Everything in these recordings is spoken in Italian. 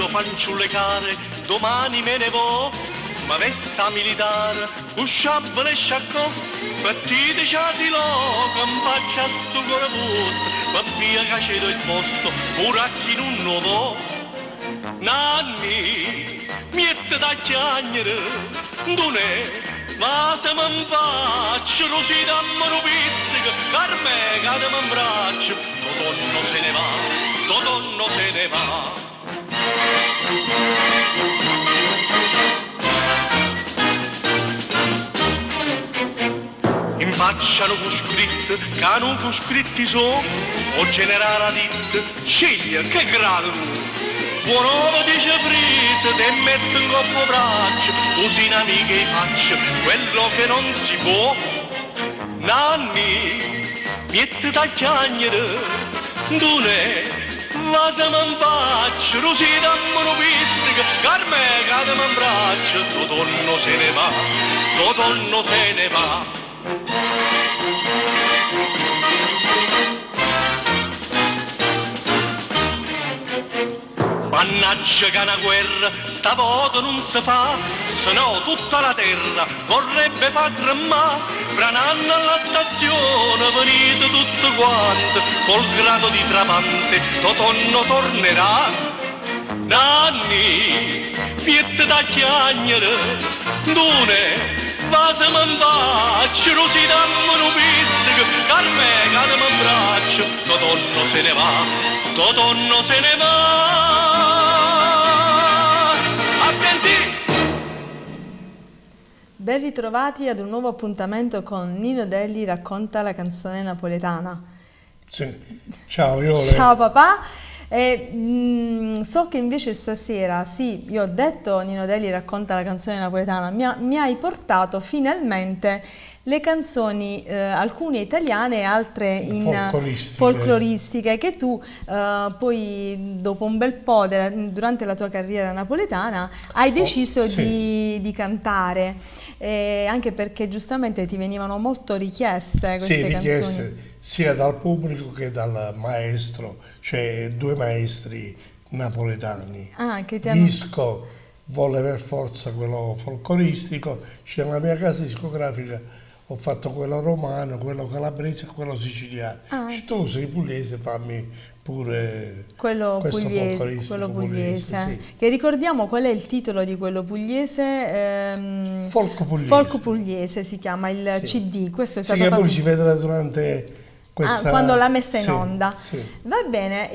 io fanciulle care, domani me ne vo, ma vesta militare, usciabile e sciaccò, partite c'asilo, che mi faccia sto cuore vostro, ma via che c'è il posto, ora chi non nuovo. Nanni, miette da chiagnere, non è, ma se mi faccio, lo si dammo un pizzico, carme cade mi abbraccio, Totonno se ne va, Totonno se ne va. In faccia non fu scritto, che non fu scritti sono, o generale ha detto, sceglie che grado. Buon uomo dice frise, te metto in coppo braccio, così in amiche faccio quello che non si può. Nanni, miette da chiagnere, dunne, ma se mi faccio, così dammo un pizzico, carme cade mi abbraccio, Totonno se ne va, Totonno se ne va. Mannaggia che una guerra, sta volta non si fa, se no tutta la terra vorrebbe far tremare. Fra un anno alla stazione venite tutto quanto, col grado di tramante, Totonno tornerà. Nanni, miette da chiagnere, dune, va se mi faccio, così dammo un pizzico, carme cade mi abbraccio, Totonno se ne va, Totonno se ne va. Ben ritrovati ad un nuovo appuntamento con Nino Delli racconta la canzone napoletana. Sì. Ciao Iole. Ciao papà. So che invece stasera, sì, io ho detto Nino Delli racconta la canzone napoletana, mi hai portato finalmente le canzoni, alcune italiane e altre folcloristiche che tu poi dopo un bel po' durante la tua carriera napoletana hai deciso di cantare, anche perché giustamente ti venivano molto richieste queste canzoni. Sia dal pubblico che dal maestro, cioè due maestri napoletani. Che ti hanno... Disco volle per forza quello folcloristico, c'è la mia casa discografica, ho fatto quello romano, quello calabrese e quello siciliano. Tu sei pugliese, fammi pure quello pugliese. Sì. Che ricordiamo qual è il titolo di quello pugliese? Folco pugliese. Folco pugliese si chiama il CD. Questo è stato che fatto... poi si vedrà durante questa... quando l'ha messa in onda. Sì. Va bene,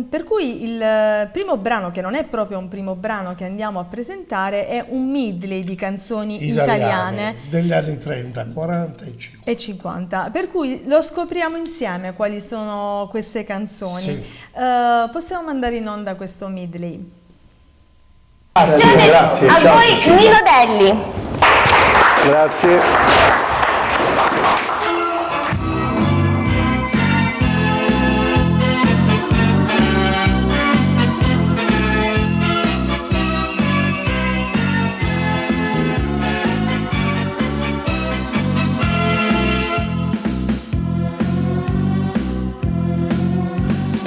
per cui il primo brano, che non è proprio un primo brano che andiamo a presentare, è un medley di canzoni italiane degli anni 30, 40 e 50. Per cui lo scopriamo insieme quali sono queste canzoni. Sì. Possiamo mandare in onda questo medley. Grazie. A ciao, voi Nino Delli. Grazie.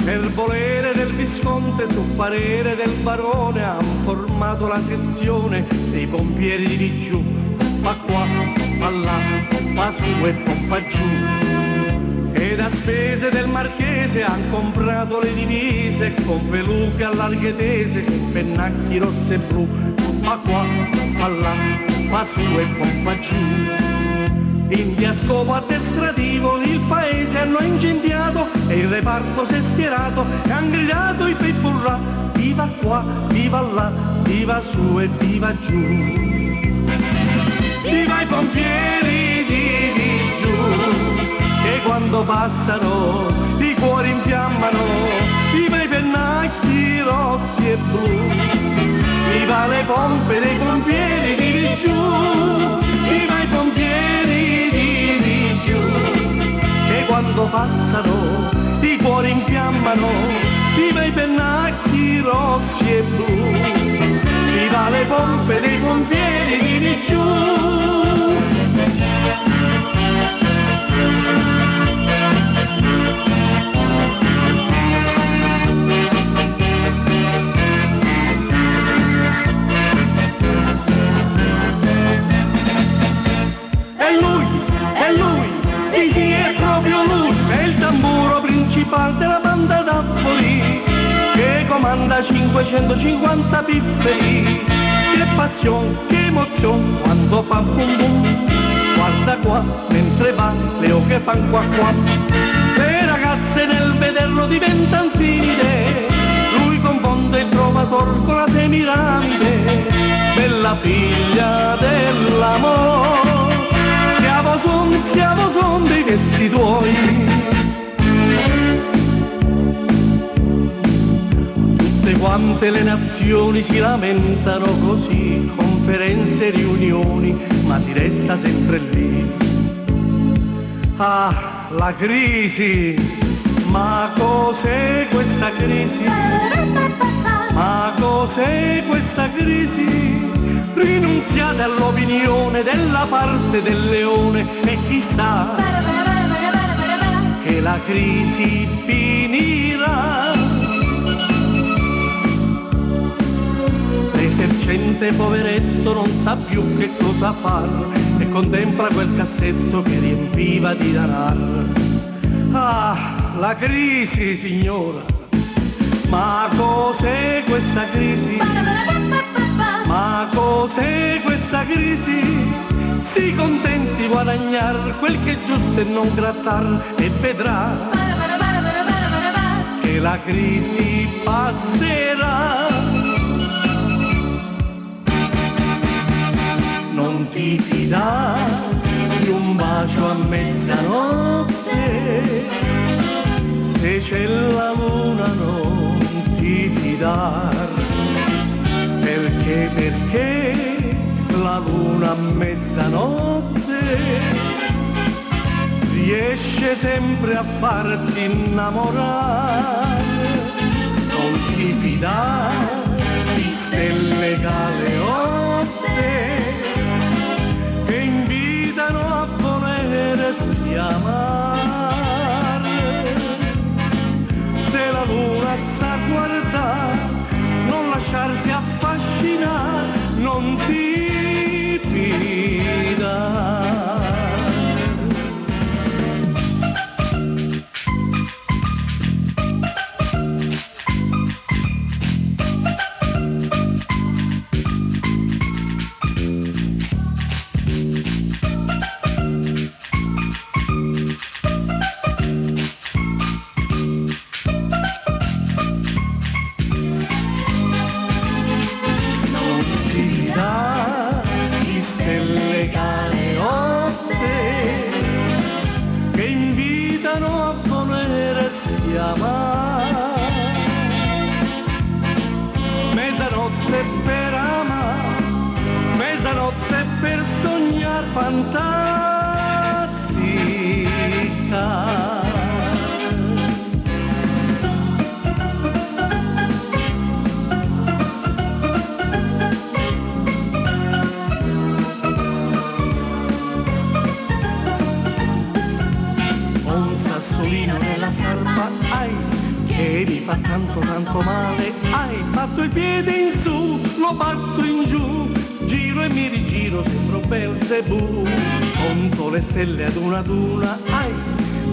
Per volere del Visconte, su parere del barone, han formato la sezione dei pompieri di giù. Pa qua, pa là, pa su e pa giù. Ed a spese del marchese han comprato le divise, con feluche a larghe tese, pennacchi rossi e blu. Pa qua, pa là, pa su e pa giù. In via scopo addestrativo il paese hanno incendiato e il reparto si è schierato e han gridato i pepurrà: viva qua, viva là, viva su e viva giù. Viva i pompieri di giù, che quando passano i cuori infiammano. Viva i pennacchi rossi e blu, viva le pompe dei pompieri di giù. Viva i pompieri di giù, che quando passano i cuori infiammano. Viva i pennacchi rossi e blu, viva le pompe dei pompieri di giù. è lui, sì sì è proprio lui, è il tamburo principale della banda d'Appoli, che comanda 550 pifferi, che passione, che emozione, quando fa bum bum, guarda qua, mentre va, le oche fan qua qua, le ragazze nel vederlo diventano timide, lui confonde il trovatore con la Semiramide, bella figlia dell'amore, schiavo son dei vezzi tuoi. Tutte quante le nazioni si lamentano così, conferenze e riunioni, ma si resta sempre lì. Ah, la crisi, ma cos'è questa crisi? Ma cos'è questa crisi? Rinunziate all'opinione della parte del leone e chissà che la crisi finirà. L'esercente poveretto non sa più che cosa far e contempla quel cassetto che riempiva di denaro. Ah, la crisi, signora, ma cos'è questa crisi? Ma cos'è questa crisi? Si contenti di guadagnare quel che è giusto e non grattar, e vedrà che la crisi passerà. Non ti fidare di un bacio a mezzanotte, se c'è la luna non ti fidare, perché la luna a mezzanotte riesce sempre a farti innamorare. Non ti fidare di stelle galeotte che invitano a volersi amare. Se la luna sta a guardare, non lasciarti affascinare, non ti fidare. Mezzanotte per amare, mezzanotte per sognare fantastica. Un sassolino nella scarpa hai, che mi fa tanto tanto male, hai fatto il piede in su, lo batto in giù, giro e mi rigiro, sembro Belzebù, conto le stelle ad una, ai,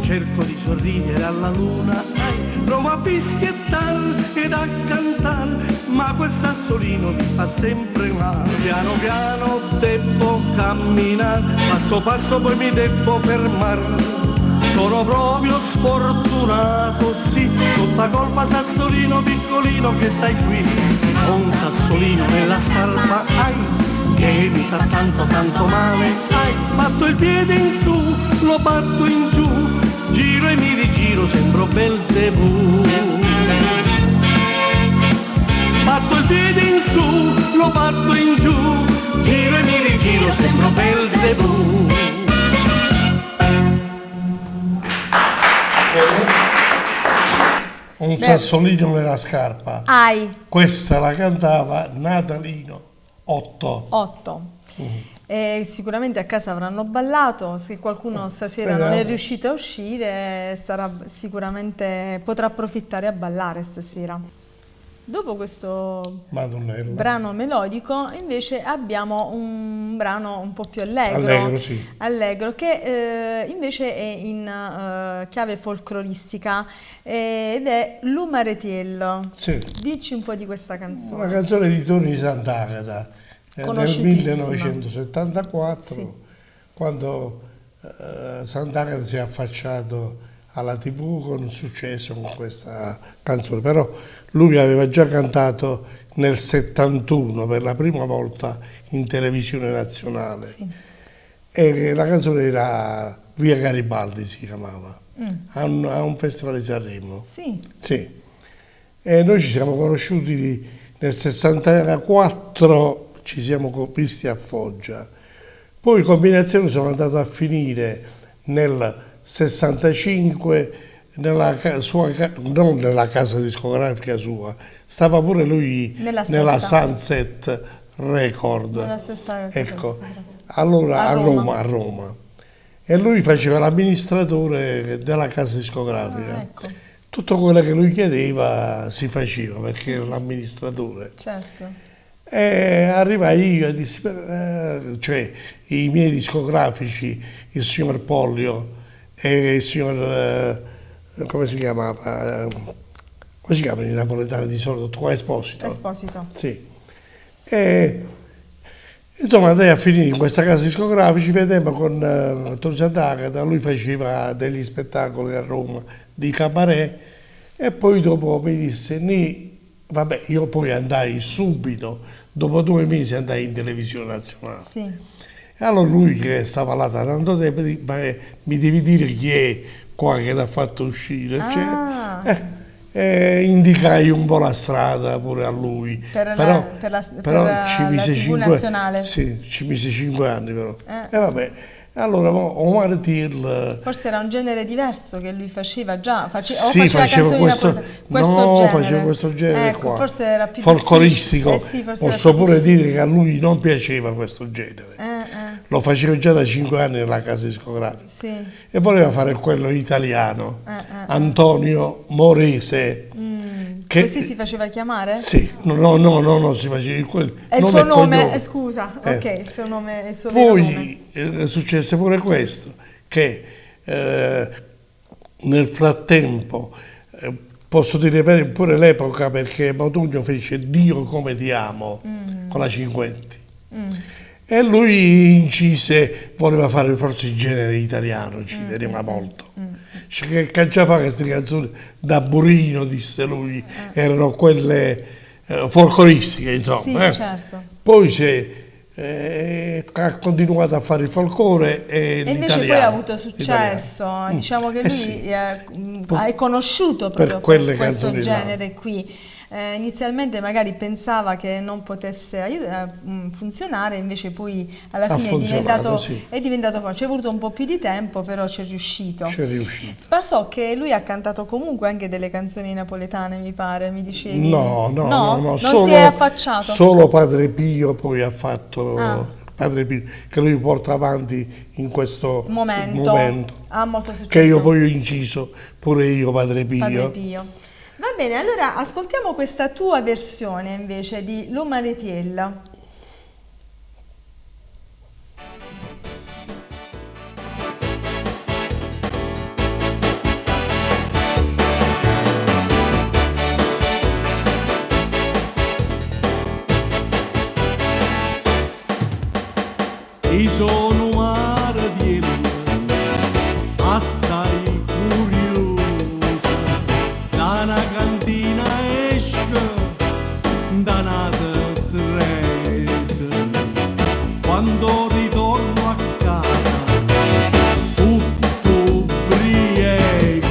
cerco di sorridere alla luna, ai, provo a fischiettare ed a cantare, ma quel sassolino mi fa sempre male. Piano piano devo camminare, passo passo poi mi devo fermare. Sono proprio sfortunato, sì, tutta colpa sassolino piccolino che stai qui. Ho un sassolino nella scarpa, ai, che mi fa tanto tanto male, ai, batto il piede in su, lo batto in giù, giro e mi rigiro, sembro Belzebù. Batto il piede in su, lo batto in giù, giro e mi rigiro, sembro Belzebù. Un sassolino nella scarpa. Ai. Questa la cantava Natalino 8. E sicuramente a casa avranno ballato. Se qualcuno stasera non è riuscito a uscire, sicuramente potrà approfittare a ballare stasera. Dopo questo Madonnella. brano melodico invece abbiamo un brano un po' più allegro, Allegro, sì. allegro, che invece è in chiave folcloristica ed è L'Umaretiello. Sì. Dici un po' di questa canzone. Una canzone di Toni Sant'Agata nel Conosciutissima. 1974, Sì. quando Sant'Agata si è affacciato alla TV con un successo con questa canzone, però lui aveva già cantato nel 71 per la prima volta in televisione nazionale, Sì. e la canzone era Via Garibaldi, si chiamava, a un festival di Sanremo. Sì. Sì. E noi ci siamo conosciuti nel 64, ci siamo visti a Foggia, poi combinazione sono andato a finire nel 65 non nella casa discografica sua, stava pure lui nella Sunset Record, Nella stessa ecco, allora a Roma, e lui faceva l'amministratore della casa discografica. Ecco. Tutto quello che lui chiedeva si faceva perché era l'amministratore. Certo. E arrivai io e dissi, cioè i miei discografici, il signor Pollio e il signor, come si chiamava? Come si chiamano i napoletani di solito? Qua Esposito. Esposito. Sì. E insomma andai a finire in questa casa discografica, ci vedemmo con Toni Sant'Agata, lui faceva degli spettacoli a Roma di cabaret e poi dopo mi disse, vabbè, io poi andai subito, dopo 2 mesi andai in televisione nazionale. Sì. E allora lui che stava là da tanto tempo mi devi dire chi è qua che l'ha fatto uscire. Indicai un po' la strada pure a lui. Però ci mise la TV nazionale. Sì, ci mise 5 anni però. E vabbè. Allora, Umaretiello... Forse era un genere diverso che lui faceva già, sì, faceva questo genere. Faceva questo genere, ecco, qua. Forse era più folcloristico. Sì, posso pure dire che a lui non piaceva questo genere. Lo faceva già da 5 anni nella casa discografica. Sì. E voleva fare quello italiano, Antonio Morese. Che, così si faceva chiamare? Sì, no, si faceva quello. E il suo nome, scusa, ok, il suo nome, il suo vero nome. Poi successe pure questo, che nel frattempo, posso dire pure l'epoca, perché Modugno fece Dio come ti amo, con la Cinquetti. E lui incise, voleva fare forse il genere italiano, ci teneva molto. Che già fa queste canzoni da burino, disse lui, erano quelle folcloristiche, insomma. Sì, certo. Poi ha continuato a fare il folklore e invece poi ha avuto successo, diciamo che lui è conosciuto proprio per questo genere qui. Inizialmente magari pensava che non potesse funzionare, invece poi alla fine è diventato forte. Ci è voluto un po' più di tempo, però ci è riuscito. Ma so che lui ha cantato comunque anche delle canzoni napoletane, mi pare, mi dicevi. No, non solo, si è affacciato. Solo Padre Pio poi ha fatto Padre Pio, che lui porta avanti in questo momento. Ha molto successo. Che io poi ho inciso pure io Padre Pio. Padre Pio. Va bene, allora ascoltiamo questa tua versione invece di L'Umaretiello. Io sono Umaretiello, assai curiosa, da una cantina esco, da una Teresa. Quando ritorno a casa, tutto ubriaco,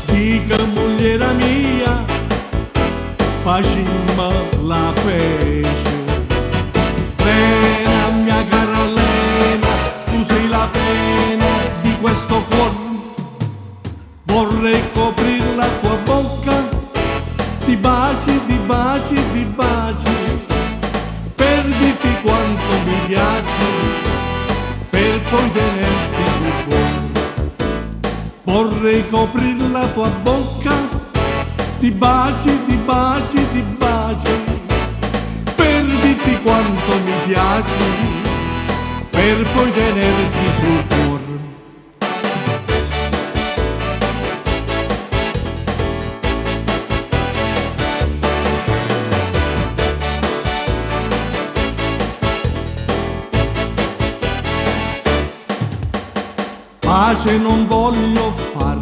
dico mogliera mia, facimmo la pesce. Lena, mia cara Lena, tu sei la pena di questo cuore. Vorrei coprire la tua bocca di baci, di baci, di baci, per dirti quanto mi piaci, per poi tenerti sul cuore. Vorrei coprire la tua bocca ti baci, ti baci, ti baci, per dirti quanto mi piaci, per poi tenerti sul cuore. Pace non voglio far,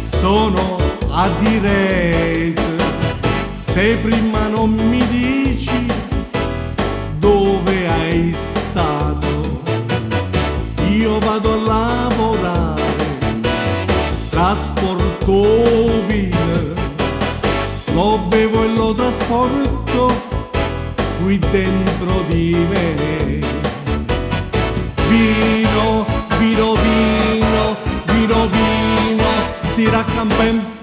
sono a direte, se prima non mi dici dove hai stato, io vado a lavorare, trasporto vino, lo bevo e lo trasporto qui dentro di me. Vino, vino, vino, vino, vino, ti raccampem.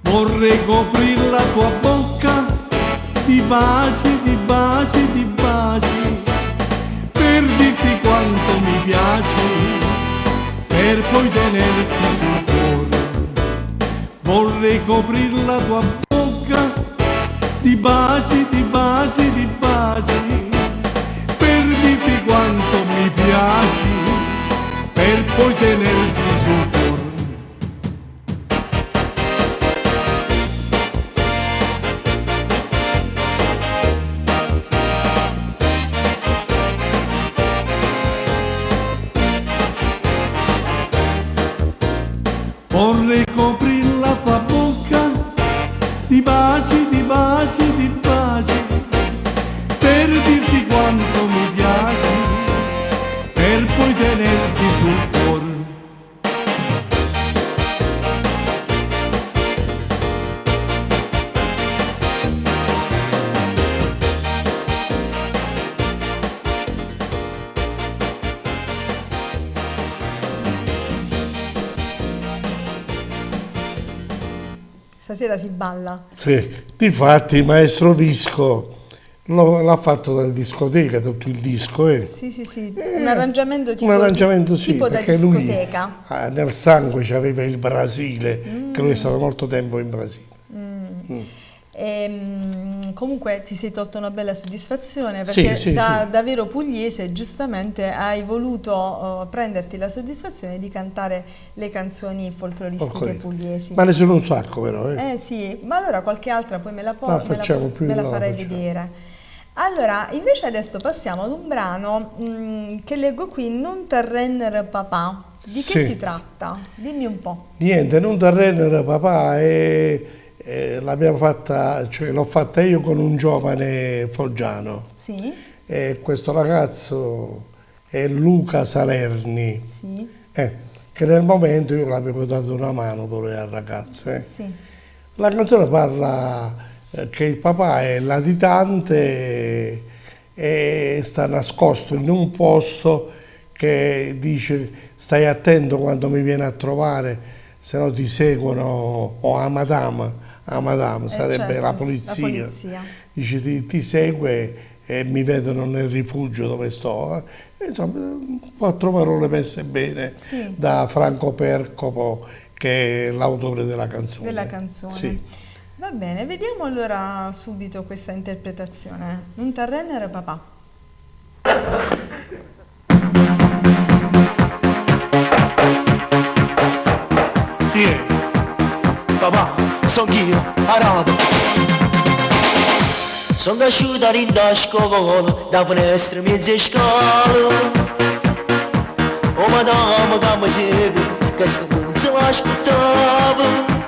Vorrei coprire la tua bocca, ti baci, ti baci, ti baci, per dirti quanto mi piaci, per poi tenerti sul cuore. Vorrei coprire la tua bocca, ti baci, ti baci, ti baci, per dirti quanto mi piaci, per poi tenerti sul cuore. Vorrei coprire la tua bocca, ti baci, ti baci, ti baci, per dirti quanto mi piaci, per poi tenerti sul cuore. Stasera si balla. Sì, difatti il maestro Visco l'ha fatto dalla discoteca, tutto il disco. Sì, sì, sì, un arrangiamento tipo, sì, tipo da perché discoteca. Lui nel sangue c'aveva il Brasile, che lui è stato molto tempo in Brasile. Comunque ti sei tolto una bella soddisfazione, perché sì, da vero pugliese giustamente hai voluto prenderti la soddisfazione di cantare le canzoni folcloristiche pugliesi. Ma ne sono un sacco però. Sì, ma allora qualche altra poi me la farai vedere. Allora, invece adesso passiamo ad un brano che leggo qui, Non t'arrendere papà. Di che si tratta? Dimmi un po'. Niente, Non t'arrendere papà l'abbiamo fatta, cioè l'ho fatta io con un giovane foggiano. Sì. E questo ragazzo è Luca Salerni. Sì. Che nel momento io l'avevo dato una mano pure al ragazzo. Sì. La canzone parla che il papà è latitante e sta nascosto in un posto che dice stai attento quando mi viene a trovare, se no ti seguono, o a madama sarebbe certo, la polizia. Dice ti segue e mi vedono nel rifugio dove sto. Insomma, quattro parole messe bene da Franco Percopo, che è l'autore della canzone. Sì. Va bene, vediamo allora subito questa interpretazione. Non t'arrendere papà. Papà, sono io, arabe. Sono cresciuta da scuola, da finestra mezza scala. Oh madama che mi segue, che sta non se l'aspettava.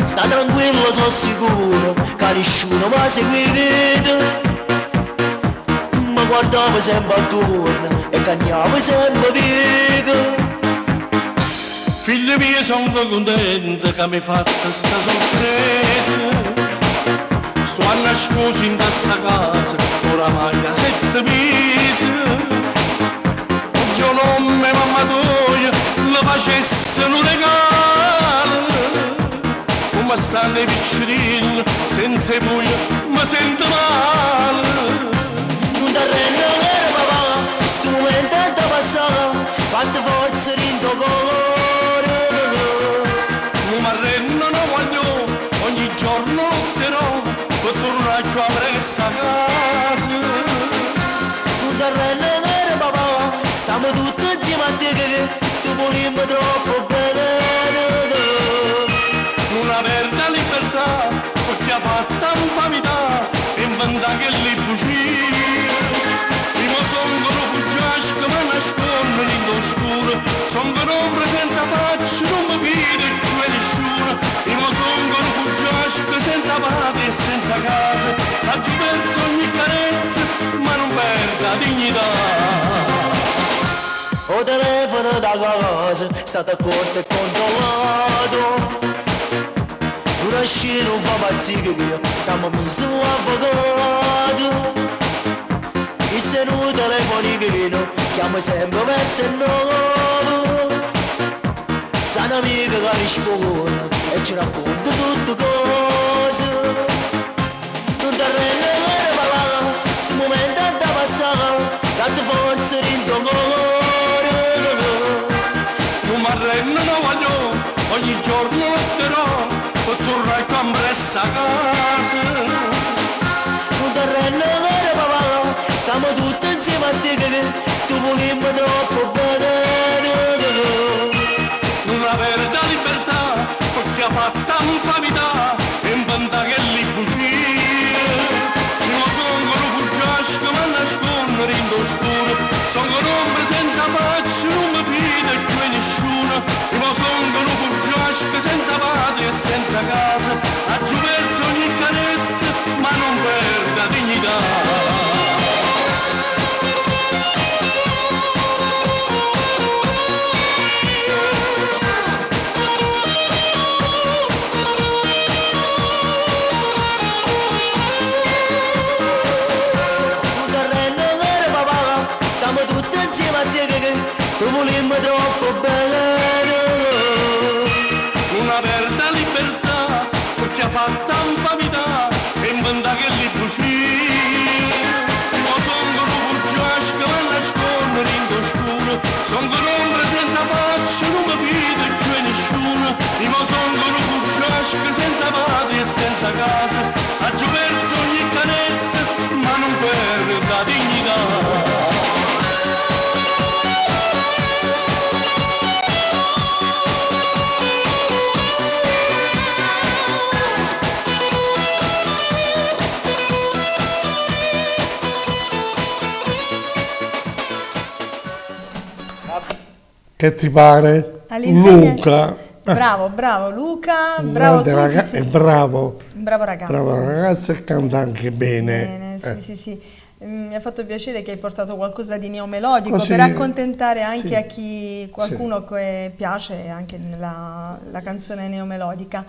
Sta tranquillo, sono sicuro, che nessuno mi seguita. Mi guardavo sempre attorno e cagnavo sempre vivo. Figlio mio, sono contento che mi hai fatto sta sorpresa. Sto a nascosto in questa casa, oramai da 7 mesi. Oggi nome mamma tua le facessero un regalo. Come stanno i piccini, senza voi mi sento male. Non t'arrendere papà, strumento da passare, quante forze in tuo cuore. Non mi arrendo presso a casa. Tu terreno vero papà, stiamo tutti insieme a te che tu volimmo troppo bene. Una vera libertà, perché ha fatto infamità, inventa che li bugie. Prima sono fuggiasci che mi nascondono in l'oscuro, sono un'ombra senza faccia, non mi vedo più nessuno. Prima sono fuggiasci che senza padre e senza casa, ha giù perso ogni carezza, ma non perde la dignità. O telefono da casa, stato accorto e controllato. Una scena non fa pazzire che stiamo messo l'avvocato. Questo è un telefono che chiamo sempre verso il nuovo. Sa un'amica che risponde e ci racconta tutte cose. Non ti rende vero papà, sto momento è da passare, tante forze in tuo cuore. Non mi arrendo, non voglio, ogni giorno lotterò, per tornare con presso a casa. Un terreno vero papà, stiamo tutti insieme a te che tu volimmo troppo bene. Una vera libertà, perché ha fatto infamità, inventa che li bugie. Io sono fuggiasci che mi nascondono in l'oscuro, sono un'ombra senza faccia, non mi fido più di nessuno. Io sono fuggiasci che senza padre e senza casa, ha giù perso ogni carezza, ma non perde la dignità. Insieme a te che tu volimmo troppo bene. Una vera libertà, perché ha fatto infamità, e inventa che li bugie. Io sono fuggiasci che mi nascondono in l'oscuro, sono un'ombra senza faccia, non mi fido più di nessuno. Io sono fuggiasci che senza padre e senza casa, ha giù perso ogni carezza, ma non perde la dignità. Che ti pare? All'insieme... Luca. Bravo Luca, bravo tu, sì. Bravo ragazzo. Bravo ragazzo e canta anche bene. Sì. Mi ha fatto piacere che hai portato qualcosa di neomelodico così, per accontentare anche sì, a chi qualcuno che piace anche la canzone neomelodica.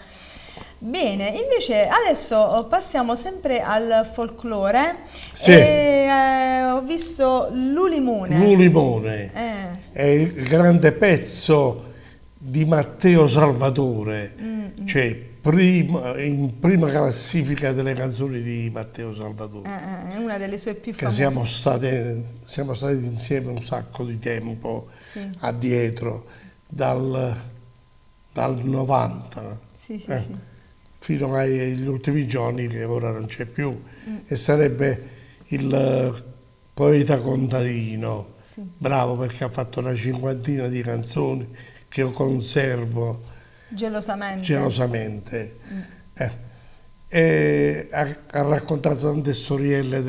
Bene, invece adesso passiamo sempre al folklore. Sì. E, ho visto L'Ulimone. L'Ulimone è il grande pezzo di Matteo Salvatore, cioè in prima classifica delle canzoni di Matteo Salvatore. È una delle sue più che famose. siamo stati insieme un sacco di tempo addietro, dal 90 sì. fino agli ultimi giorni, che ora non c'è più, e sarebbe il poeta contadino, bravo, perché ha fatto una cinquantina di canzoni che io conservo gelosamente. E ha raccontato tante storielle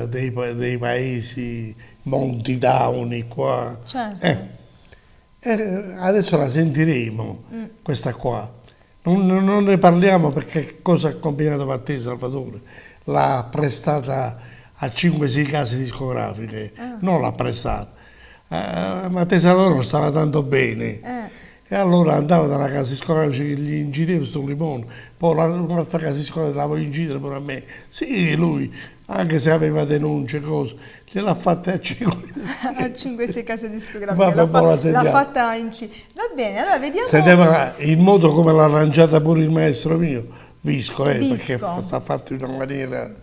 dei paesi Monti Dauni qua. Certo. Adesso la sentiremo, questa qua. Non ne parliamo perché cosa ha combinato Matteo Salvatore? L'ha prestata a 5-6 case discografiche, non l'ha prestata. Matteo Salvatore non stava tanto bene. E allora andavo da una casa discografica che gli incideva questo limone, poi un'altra casa discografica la voglio incidere pure a me. Sì, lui, anche se aveva denunce, cose, gliel'ha fatta a 5-6 case discografiche, l'ha fatta incidere. Va bene, allora vediamo. Senteva il modo come l'ha arrangiata pure il maestro mio, Visco, perché sta fatto in una maniera...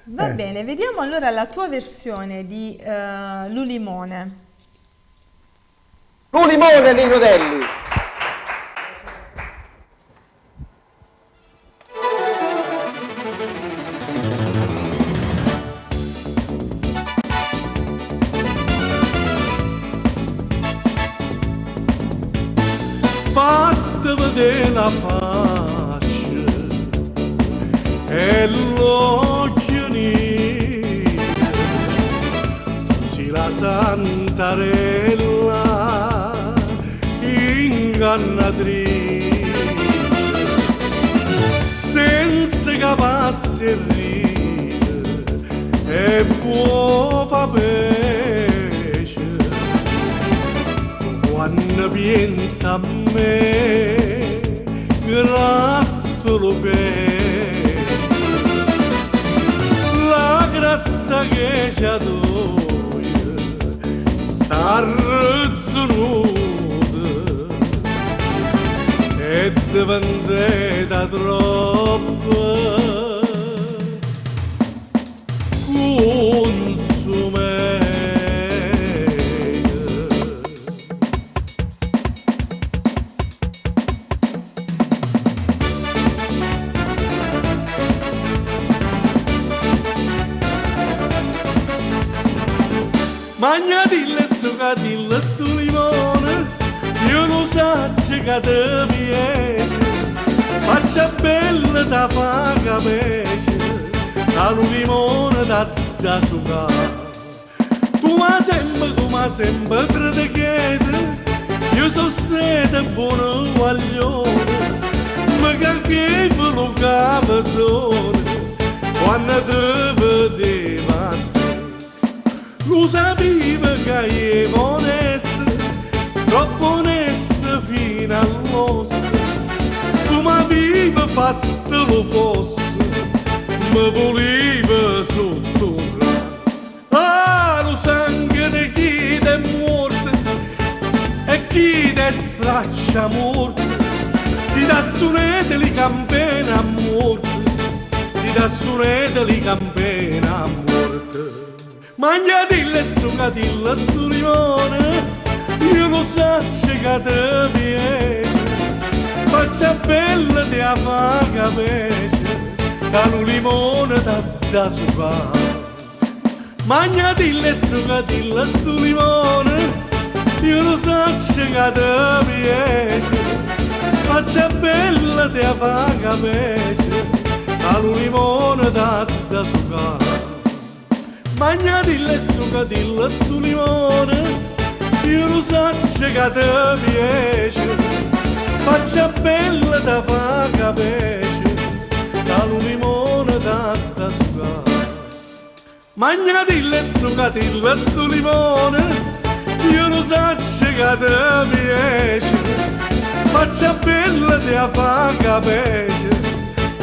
Va bene, vediamo allora la tua versione di L'Ulimone. L'Ulimone, Nino Delli. della faccia e l'occhio nero, si la santarella ingannatrice, senza capassi e ride e buova pesce. Quando pensa a me, gratto lo pesce, la gratta che c'ha doia sta razzonuta e diventata troppo consumata. Magnatilla e sucatilla sto limone, io lo so che ti piace, faccia bella da fa capace, al limone da sucare. Tu mi sempre crede che io sono stata buona guaglione, ma che lo capezzone, quando ti vedeva. Lo sapeva che è onesta, troppo onesta fino all'osso, come aveva fatto lo fosse, mi voleva sottorrare. Ah, lo sangue di chi è morto e chi è straccia morto, ti dà sonete li campene a morte, ti dà sonete li campene a morte. Magnatilla e sucatilla sto limone, io lo so che ti piace, faccia bella di fa capace, al limone da sucare. Magnatilla e sucatilla sto limone, io lo so che ti piace, faccia bella di fa capace, al limone da sucare. Magnatilla e sucatilla sto limone, io lo so che ti piace, faccia bella da fa capace, al limone da sucare. Magnatilla e sucatilla sto limone, io lo so che ti piace, faccia bella da fa capace,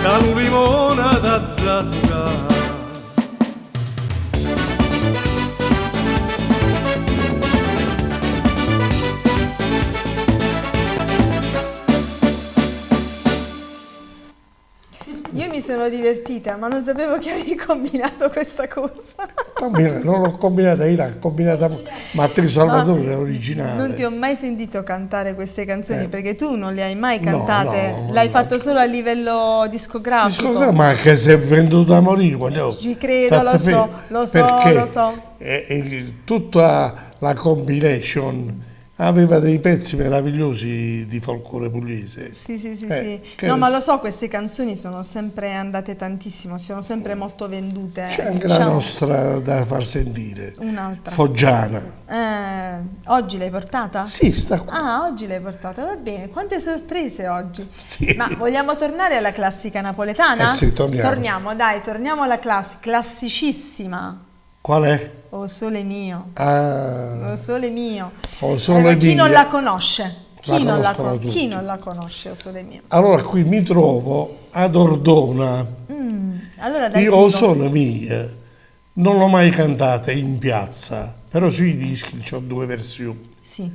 al limone da sucare. Io mi sono divertita, ma non sapevo che avevi combinato questa cosa. Non l'ho combinata io, l'ho combinata Matteo Salvatore, originale. Non ti ho mai sentito cantare queste canzoni perché tu non le hai mai cantate, l'hai fatto solo a livello discografico. Ma che si è venduto a morire quando ci credo, lo so. Tutta la compilation aveva dei pezzi meravigliosi di folklore pugliese. Sì. No, ma lo so, queste canzoni sono sempre andate tantissimo, sono sempre molto vendute. C'è anche la nostra da far sentire. Un'altra. Foggiana. Oggi l'hai portata? Sì, sta qua. Ah, oggi l'hai portata, va bene. Quante sorprese oggi. Sì. Ma vogliamo tornare alla classica napoletana? Sì, torniamo. Torniamo alla classicissima. Qual è? O Sole Mio. Ah. O Sole Mio. O Sole Chi Mio. non la conosce? Chi non la tutti. conosce, O Sole Mio? Allora qui mi trovo ad Ordona. Allora, dai, Io O Sole Mia non l'ho mai cantata in piazza, però sui dischi ho 2 versioni. Sì.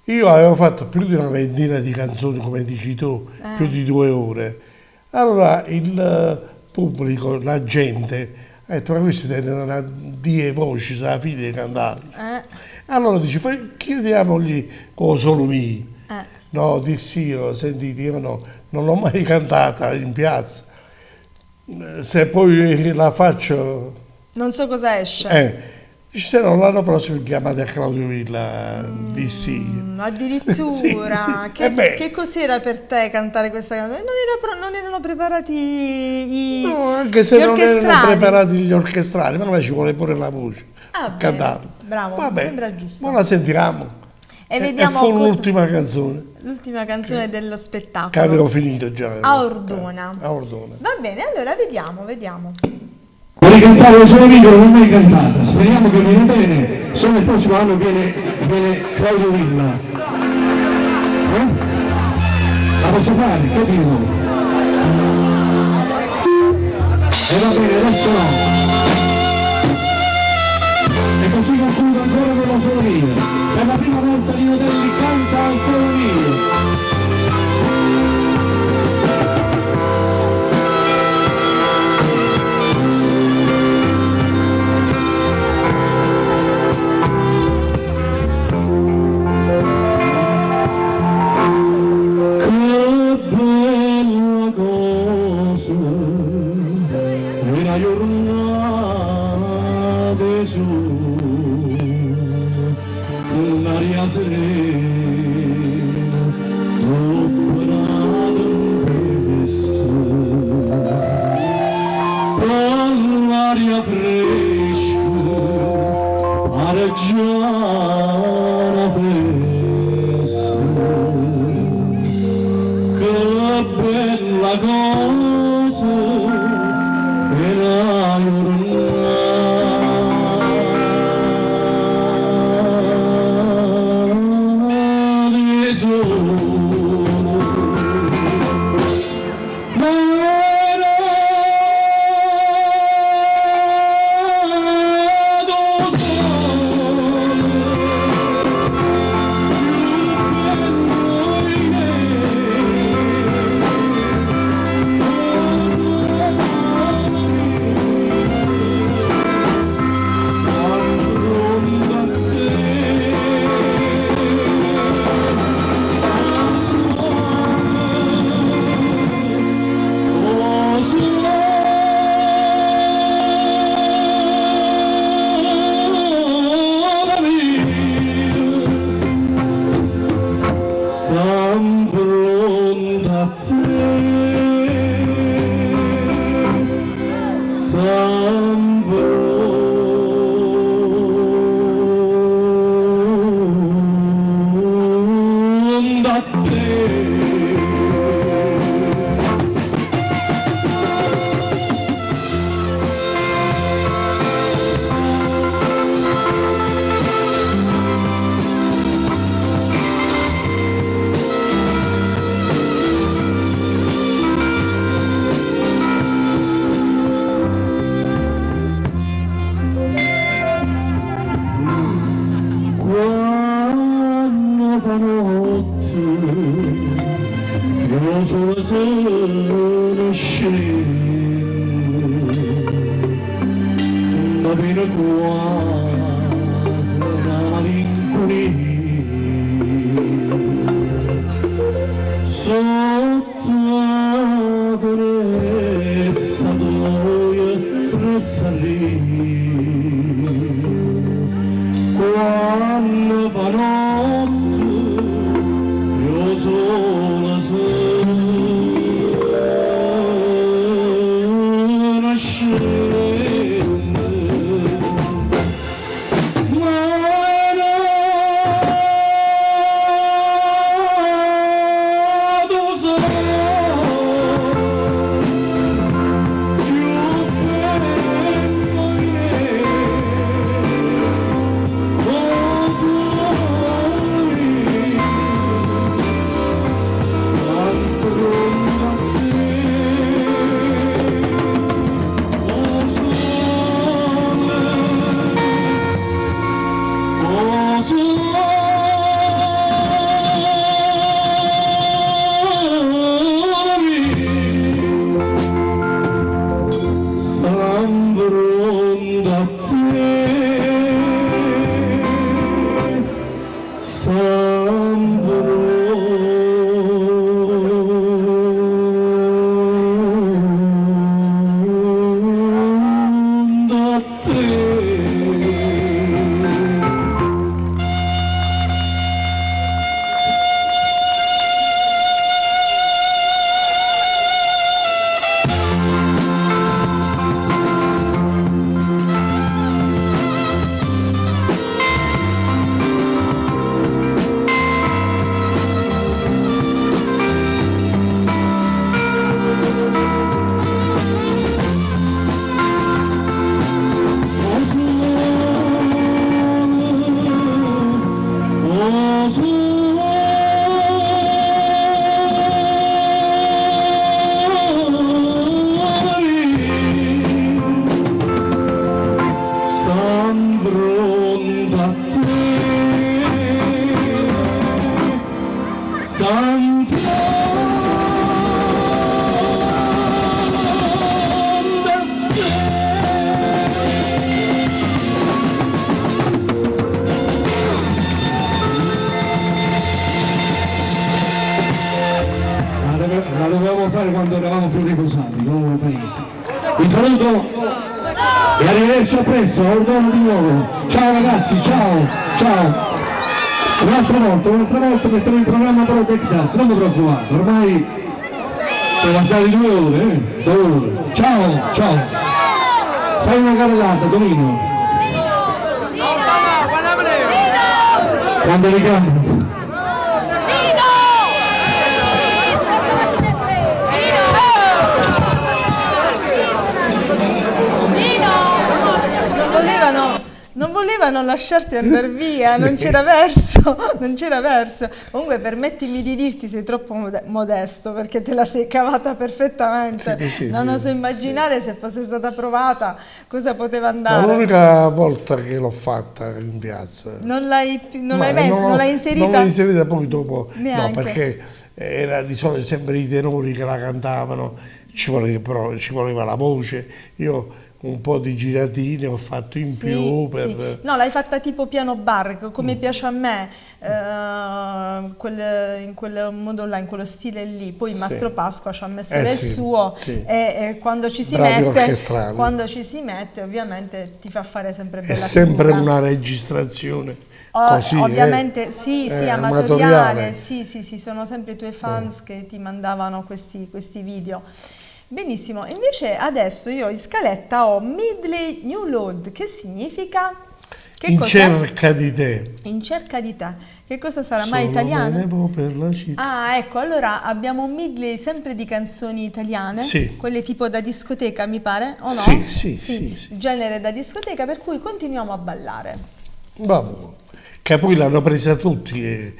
Io avevo fatto più di una ventina di canzoni, come dici tu, più di 2 ore. Allora il pubblico, la gente, ha detto, ma questi tengono una 10 voci, sa la fine di cantare. Allora dice, chiediamogli O Sole Mio. No, dissi io, sentite, io non l'ho mai cantata in piazza. Se poi la faccio... Non so cosa esce. Dice no, l'anno prossimo chiamate a Claudio Villa, dissi. Addirittura, sì. Che cos'era per te cantare questa canzone? Non erano preparati no, anche se gli non orchestrali. erano preparati gli orchestrali, ma noi ci vuole pure la voce. Cantare. Bravo, Vabbè, sembra giusto. ma la sentiremo. E vediamo fu l'ultima canzone. L'ultima canzone dello spettacolo. Che avevo finito già. A Ordona. A Ordona. Va bene, allora vediamo. Vorrei cantare un solo video, non l'ho mai cantata, speriamo che viene bene, se no il prossimo anno viene Claudio Villa. La posso fare? Che dico? E va bene, adesso no. E così concludo ancora con lo solo mio. Per la prima volta Nino Delli canta al solo mio. La dovevamo fare quando eravamo più riposati, non fa niente. Vi saluto e arrivederci a presto, Ordono di nuovo. Ciao ragazzi, ciao, ciao. Un'altra volta metterò in programma però Texas, non mi preoccupate, ormai sono passate 2 ore, 2 ore. Ciao, ciao. Fai una carrellata, Domino. Quando ricambio. Non volevano lasciarti andare via, non c'era verso, non c'era verso. Comunque permettimi di dirti, sei troppo modesto perché te la sei cavata perfettamente. Non oso immaginare se fosse stata provata cosa poteva andare. L'unica volta che l'ho fatta in piazza. Non l'hai inserita? Non l'ho inserita poi dopo, neanche. No, perché era di solito sempre i tenori che la cantavano, ci voleva la voce. Io un po' di giratine ho fatto in più per... Sì. No, l'hai fatta tipo piano bar, come piace a me, in quel modo là, in quello stile lì. Poi Mastro Pasqua ci ha messo del suo e quando ci si mette ovviamente ti fa fare sempre bella figura. È sempre figura. Una registrazione così, ovviamente amatoriale, sì, sono sempre i tuoi fans che ti mandavano questi video. Benissimo, invece adesso io in scaletta ho Midley New Load, che significa? In cerca di te. In cerca di te. Che cosa sarà? Mai italiano? Me ne vo per la città. Ah, ecco, allora abbiamo un medley sempre di canzoni italiane, quelle tipo da discoteca mi pare, o no? Sì. Genere da discoteca, per cui continuiamo a ballare. Vabbè, che poi l'hanno presa tutti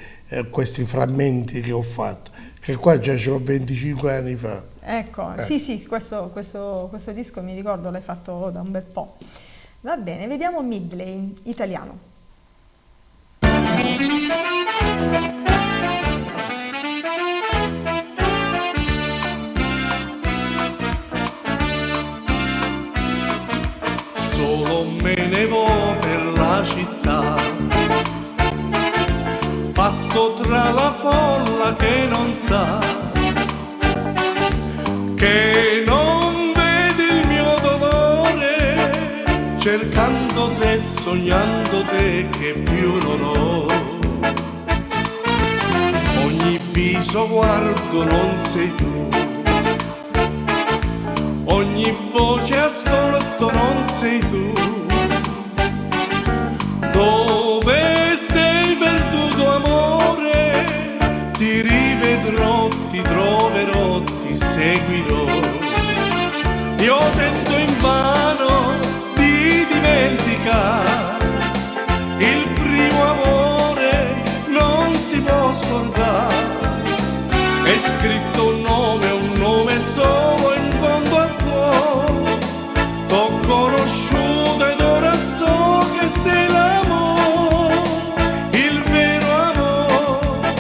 questi frammenti che ho fatto, che qua già ho 25 anni fa. Ecco, sì, questo disco mi ricordo l'hai fatto da un bel po'. Va bene, vediamo Midley, italiano. Solo me ne vo per la città, passo tra la folla che non sa, che non vede il mio dolore, cercando te, sognando te che più non ho. Ogni viso guardo non sei tu, ogni voce ascolto non sei tu. Dove sei perduto amore, ti rivedrò, ti troverò, ti seguirò. Io tento invano di dimenticare, il primo amore non si può scordare. È scritto un nome solo in fondo al cuore. T'ho conosciuto ed ora so che sei l'amore, il vero amore,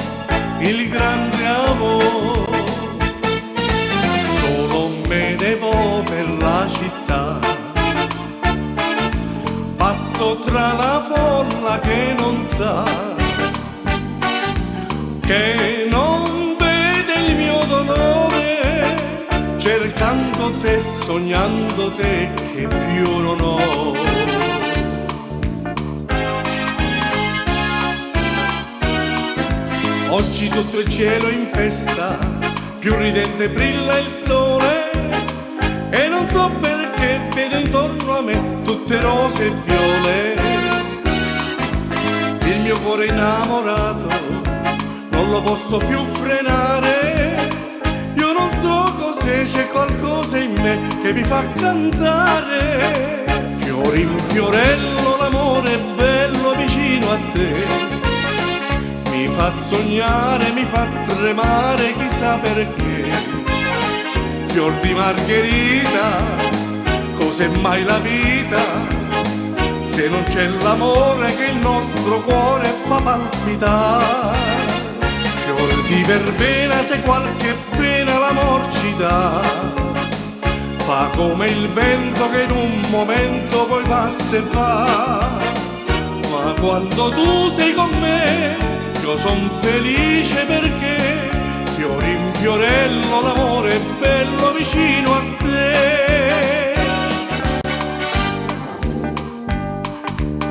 il grande amore. Solo me ne vo per la città, passo tra la folla che non sa, che non vede il mio dolore, cercando te, sognando te che più non ho. Oggi tutto il cielo in festa, più ridente brilla il sole, e non so perché vedo intorno a me tutte rose e viole. Il mio cuore innamorato non lo posso più frenare, io non so cos'è, c'è qualcosa in me che mi fa cantare. Fiori in fiorello, l'amore è bello vicino a te, mi fa sognare, mi fa tremare, chissà perché. Fior di margherita, cos'è mai la vita, se non c'è l'amore che il nostro cuore fa palpitare. Fior di verbena se qualche pena l'amor ci dà. Fa come il vento che in un momento poi passa e va. Ma quando tu sei con me io son felice perché fiori in fiorello l'amore è bello vicino a te.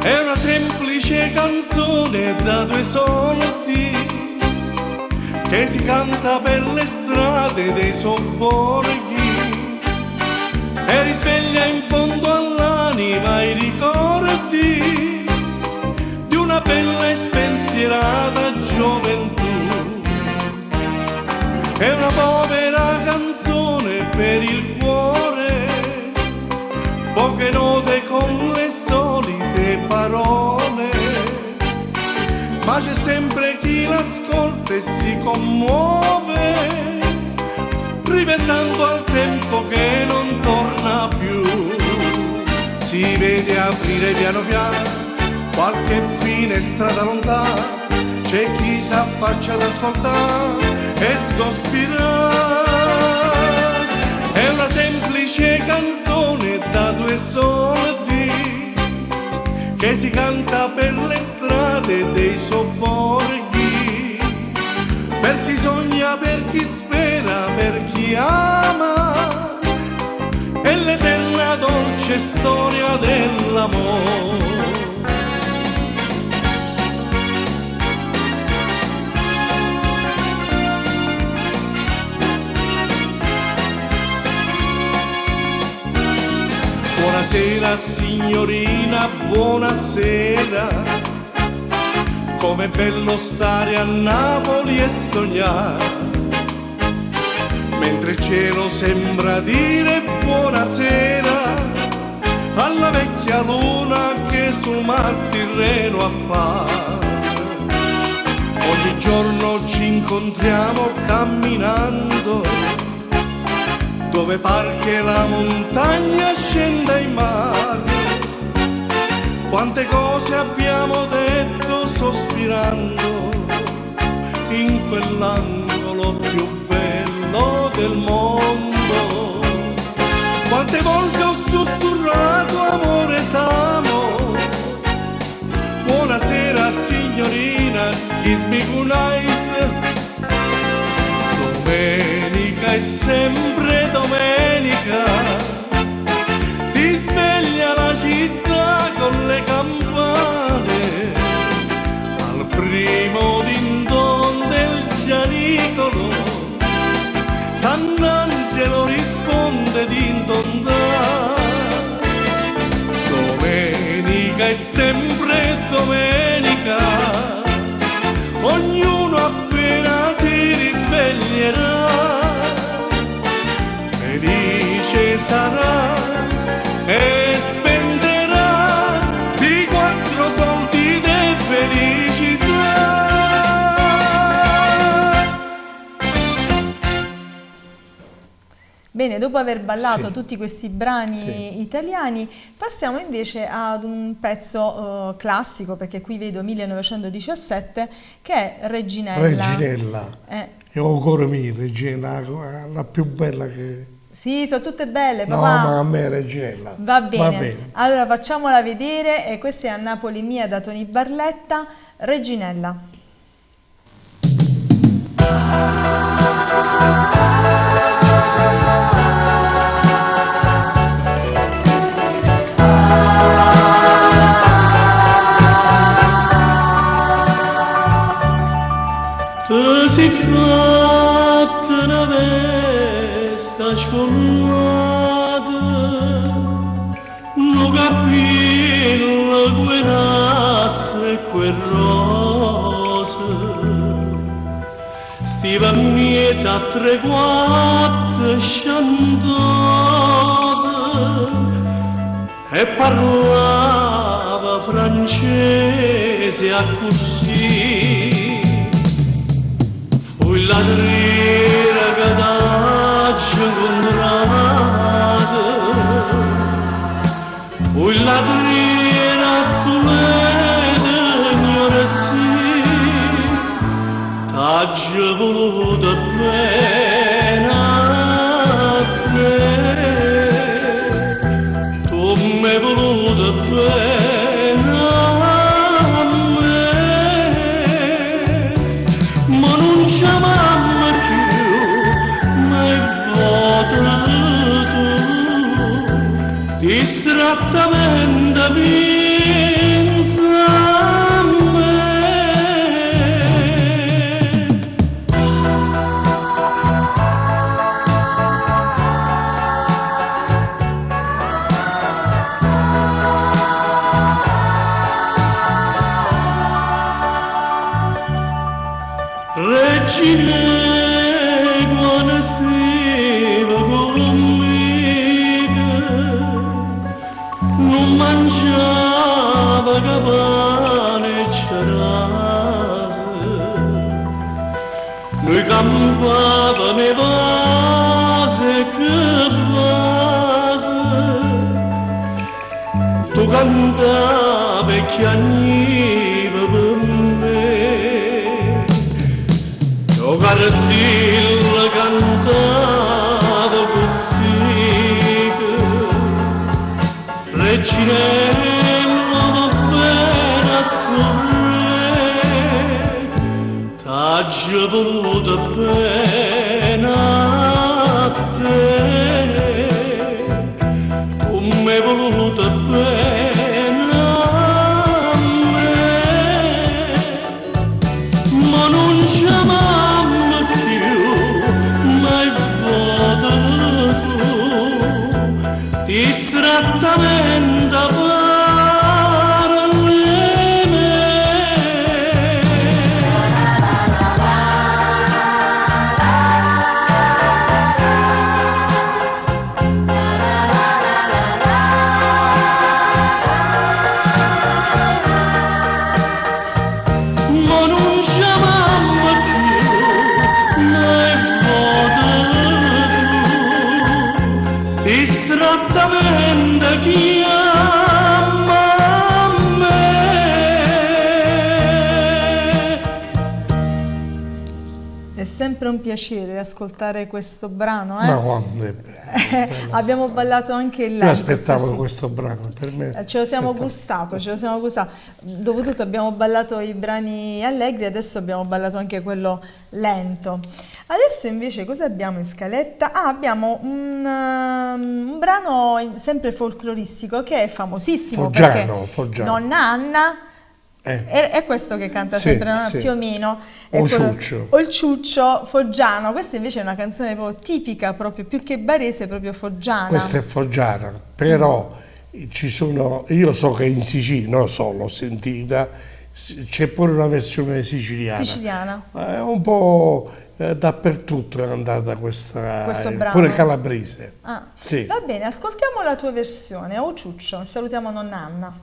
È una semplice canzone da 2 soldi che si canta per le strade dei sobborghi e risveglia in fondo all'anima i ricordi di una bella e spensierata gioventù. È una povera canzone per il cuore, poche note con le solite parole, ma c'è sempre chi l'ascolta e si commuove, ripensando al tempo che non torna più. Si vede aprire piano piano qualche finestra da lontano, c'è chi s'affaccia ad ascoltare e sospirare. È una semplice canzone da 2 soldi che si canta per le strade dei sobborghi, per chi sogna, per chi spera, per chi ama, è l'eterna dolce storia dell'amore. Buonasera signorina, buonasera, com'è bello stare a Napoli e sognare, mentre il cielo sembra dire buonasera alla vecchia luna che sul mar Tirreno appare. Ogni giorno ci incontriamo camminando dove par che la montagna scenda in mare. Quante cose abbiamo detto sospirando in quell'angolo più bello del mondo. Quante volte ho sussurrato amore t'amo. Buonasera signorina, kiss me goodnight. Domenica è sempre domenica, si sveglia la città con le campane, al primo din-don del Gianicolo, Sant'Angelo risponde din-don-da. Domenica è sempre domenica, ognuno appena si risveglierà, felice sarà e spenderà sti 4 soldi di felicità. Bene, dopo aver ballato tutti questi brani italiani, passiamo invece ad un pezzo classico, perché qui vedo 1917, che è Reginella. Reginella. Io ancora mi Reginella, la più bella che... Sì, sono tutte belle, no, papà. ma a me è Reginella. Va bene. Allora facciamola vedere, e questa è A Napoli mia da Tony Barletta, Reginella. Tu sei fatta una vesta scollata, un capello quei nastri e quei rose, stiva miezza a 3-4 sciantose e parlava francese a così. Fui la trina che t'ho incontrata, fui la trina tu le signore sì, t'ha t'ho voluto bene a te, tu mi hai voluto bene a me, ma non ci amammo più, mai votato tu, distrattamente pensa a me. Regina, quando stava conmigo, non mangiava che pane e cerase, noi campavamo i vasi che vasi, tu cantavi e chiagniva per me. Io cardillo cantavo contigo, reginello bene a sorre, t'ho voluto bene a te, tu mi hai voluto bene a me, ma non ci amammo più, mai votato tu, distrattamente parole me. Ma non ci amammo più, mai votato tu, distrattamente chiama me. È sempre un piacere ascoltare questo brano, eh? Ma quando è bello. Abbiamo ballato anche il Io lento aspettavo stasera. questo brano, per me. Ce lo siamo gustato, ce lo siamo gustato. Dopotutto abbiamo ballato i brani allegri, adesso abbiamo ballato anche quello lento. Adesso invece cosa abbiamo in scaletta? Ah, abbiamo un brano sempre folcloristico che è famosissimo Foggiano, perché Foggiano. Nonna Anna è questo che canta Sì, sempre, no? sì. Più o meno. O quello- Ciuccio. o il Ciuccio Foggiano. Questa invece è una canzone proprio tipica, proprio più che barese, proprio foggiana. Questa è foggiana, però ci sono, io so che in Sicilia, non so, l'ho sentita, c'è pure una versione siciliana. Siciliana. È un po' dappertutto è andata questa, Questo brano. pure calabrese. Ah, Sì. va bene, ascoltiamo la tua versione, O Ciuccio, e salutiamo nonna Anna.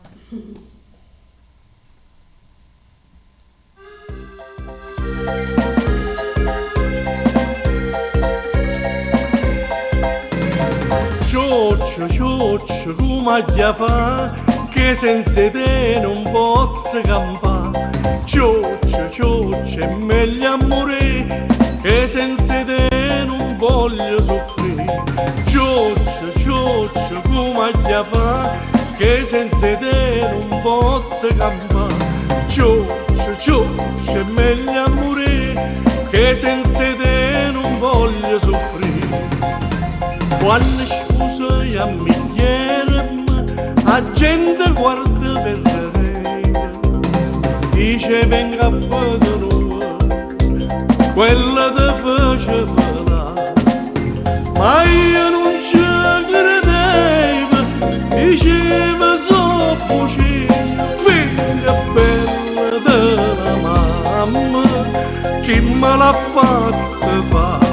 Cioccio, cioccio, come gli fa, che senza te non posso campare. Cioccio, cioccio, è meglio amore, che senza te non voglio soffrire. Cioccio, cioccio, come gli fa, che senza te non posso campare. Cioccio, cioccio, è meglio amore, che senza te non voglio soffrire. Quando scusa a migliere, la gente guarda per terra, dice venga a vedere, quella te faceva là. Ma io non ci credevo, diceva so buci, figlia bella della mamma, chi me l'ha fatta fare.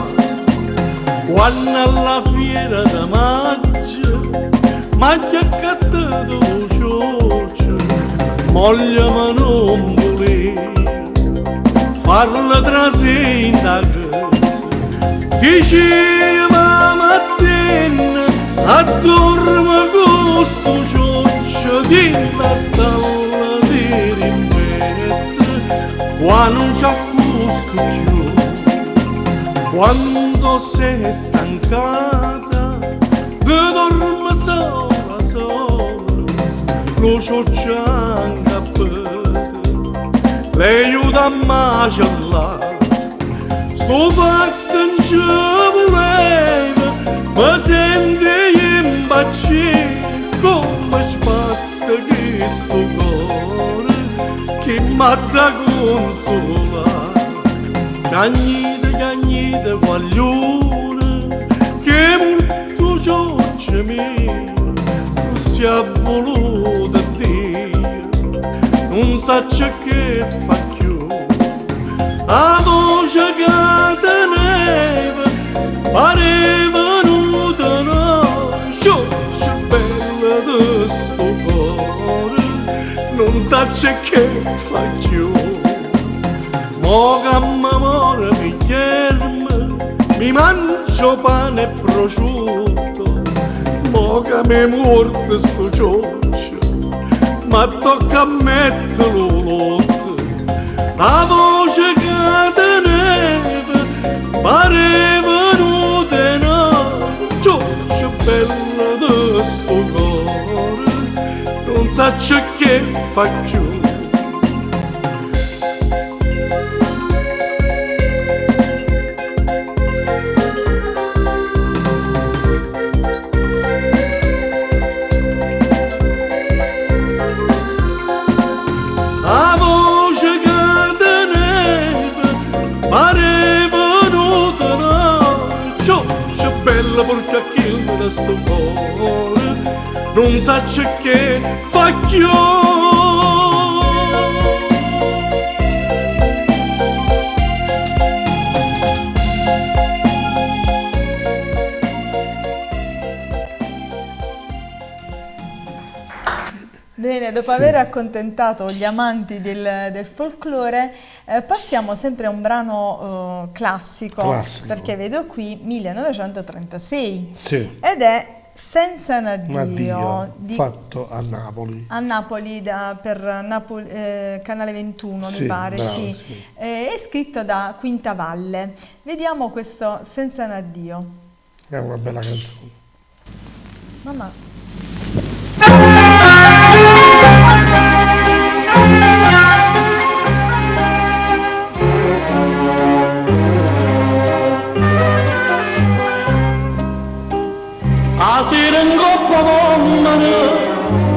Quando alla fiera da maggio m'ha accattato un cioccio, moglie ma non voleva farla trasì in da casa. Diceva mattina addorma con sto cioccio di la stalla di rimpetto, qua non c'è sto più. Quando sei stancata, ti dormi sola sola, lo cioccianga lei aiuta a macellare. Sto fatto in ci voleva, ma senti imbacci come sbatte questo cuore che m'ha consola. Cagnite guaglione che molto cioccia mia non si è voluto Dio, non sa che fa più. A voce che teneva pareva venuta una cioccia bella di sto cuore, non sa che fa più. Mo che m'amore mi chiama, mi mangio pane e prosciutto, mo che mi morto sto cioccio, ma tocca a metterlo lotto. La voce che teneva pareva venuta una cioccia bella di sto cuore, non sa che fa più. Perché chi da sto cuore non sa che fa più. Bene, dopo aver accontentato gli amanti del folklore, passiamo sempre a un brano classico, perché vedo qui 1936, ed è Senza un addio, fatto a Napoli. A Napoli per Canale 21, mi pare, bravo, sì. È scritto da Quintavalle. Vediamo questo Senza un addio. È una bella canzone. Mamma. A sera in coppa vommere,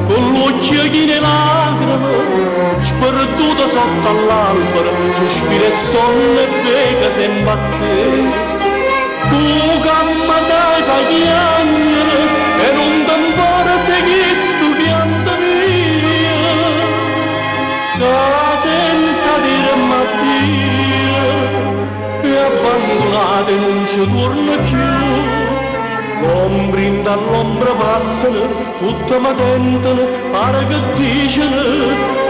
con l'occhio che ne lacrime, sperduto sotto all'albero, sospira e sonno e vega se imbatte. Tu che mi sai fa piangere e non ti importa che sto pianto mio, che senza dire addio è abbandonato e non ci torna più. L'ombrin dall'ombra passano, tutte mi tentano, pare che dicono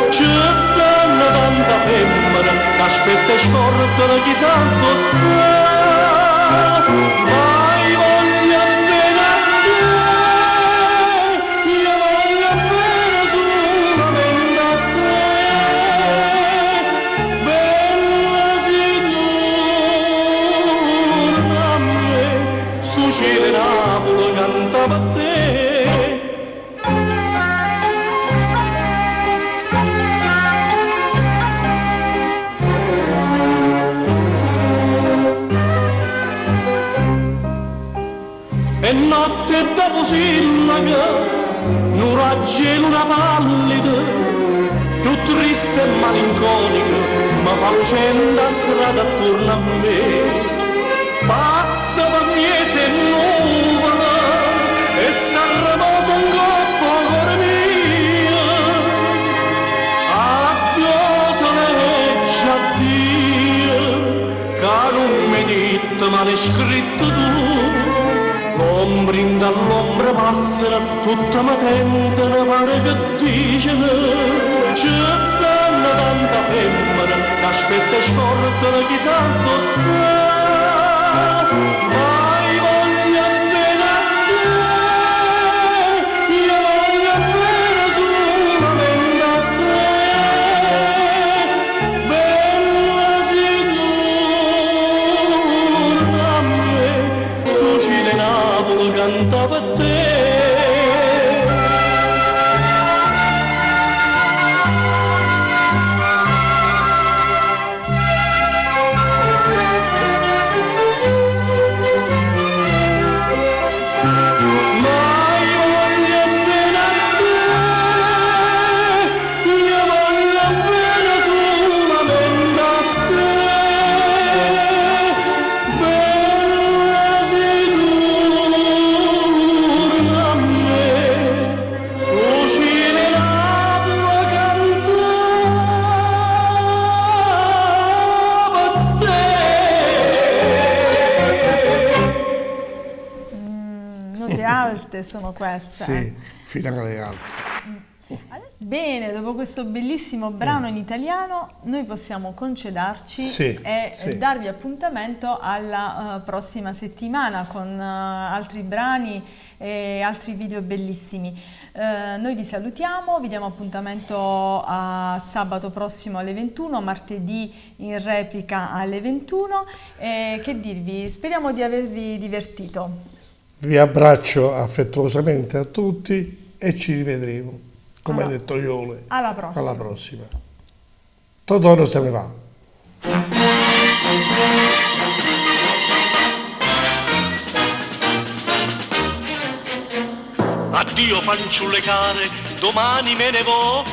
ci stanno tanta femmina che aspetta e scorda chissà dove sta. Mai voglio bene a te, io voglio bene solamente a te, bella si torna a me, sto cielo cantava a te. E notte dopo sillaga, un raggio e luna pallida, più triste e malinconica, ma fa lucenda a strada attorno a me. Passa per miezza e nuvola e s'arreposa un coppo cuore mio. Addio soleggia addio, che non mi dite ma l'hai scritto tu. L'ombrin dall'ombra passano, tutta mi tentano, pare che dicono ci stanno tanta femmina che aspetta e scorda chissà dove sta. Mai voglio bene a te, io voglio bene solamente a te, bella si alte sono queste. Sì, finale alte. Bene, dopo questo bellissimo brano in italiano, noi possiamo concedarci e darvi appuntamento alla prossima settimana con altri brani e altri video bellissimi. Noi vi salutiamo, vi diamo appuntamento a sabato prossimo alle 21, martedì in replica alle 21 e che dirvi, speriamo di avervi divertito. Vi abbraccio affettuosamente a tutti e ci rivedremo. Come ha detto Iole, alla prossima. Totò non se ne va. Addio fanciulle care, domani me ne vo,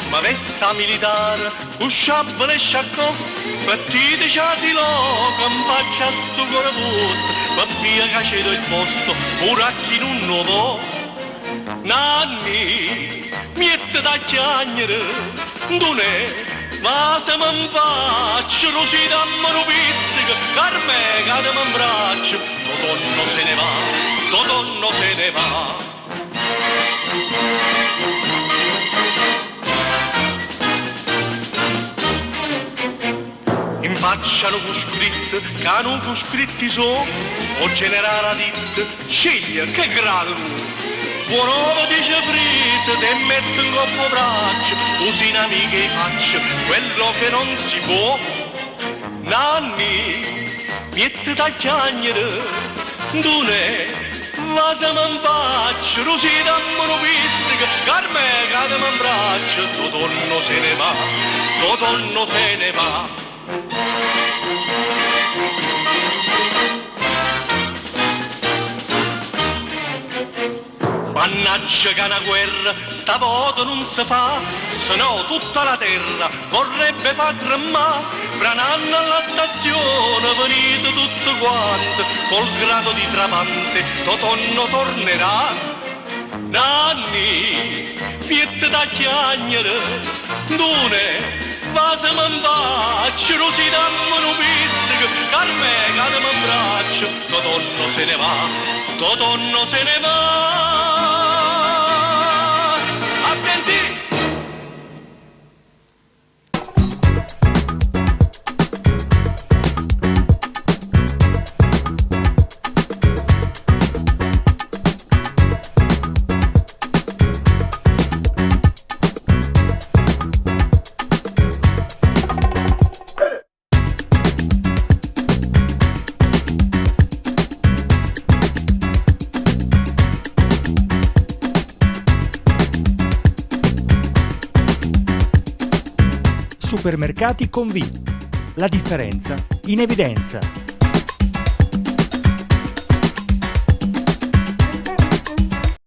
ma vessa militare, usciabile e sciaccò, partite ciasilo, campaccia sto cuore vostro, ma via cacedo il posto, uracchi non nuovo. Nanni, miette da chiagnere, donè, ma se mi faccio, rosì dammelo pizzica, carme cade mi abbraccio, Totonno se ne va, Totonno se ne va. In faccia non scritto, che non scritti so, o generale dit, sceglie che grado. Buon uomo dice presa, te metto in coppo braccio, così in amiche faccio quello che non si può. Nanni, miette da chiagnere, donè, ma se mi faccio, così dammi una pizzica, carme cade mi abbraccio, Totonno se ne va, Totonno se ne va. Mannaggia che una guerra, stavolta non si fa, se no tutta la terra vorrebbe far tremare. Fra un anno alla stazione venite tutto quanto, col grado di tramante Totonno tornerà. Nanni, piette da chiagnere, donè, va se mi faccio, così dammi un pizzico, carme cade mi abbraccio, Totonno se ne va, Totonno se ne va. Supermercati Convì. La differenza in evidenza.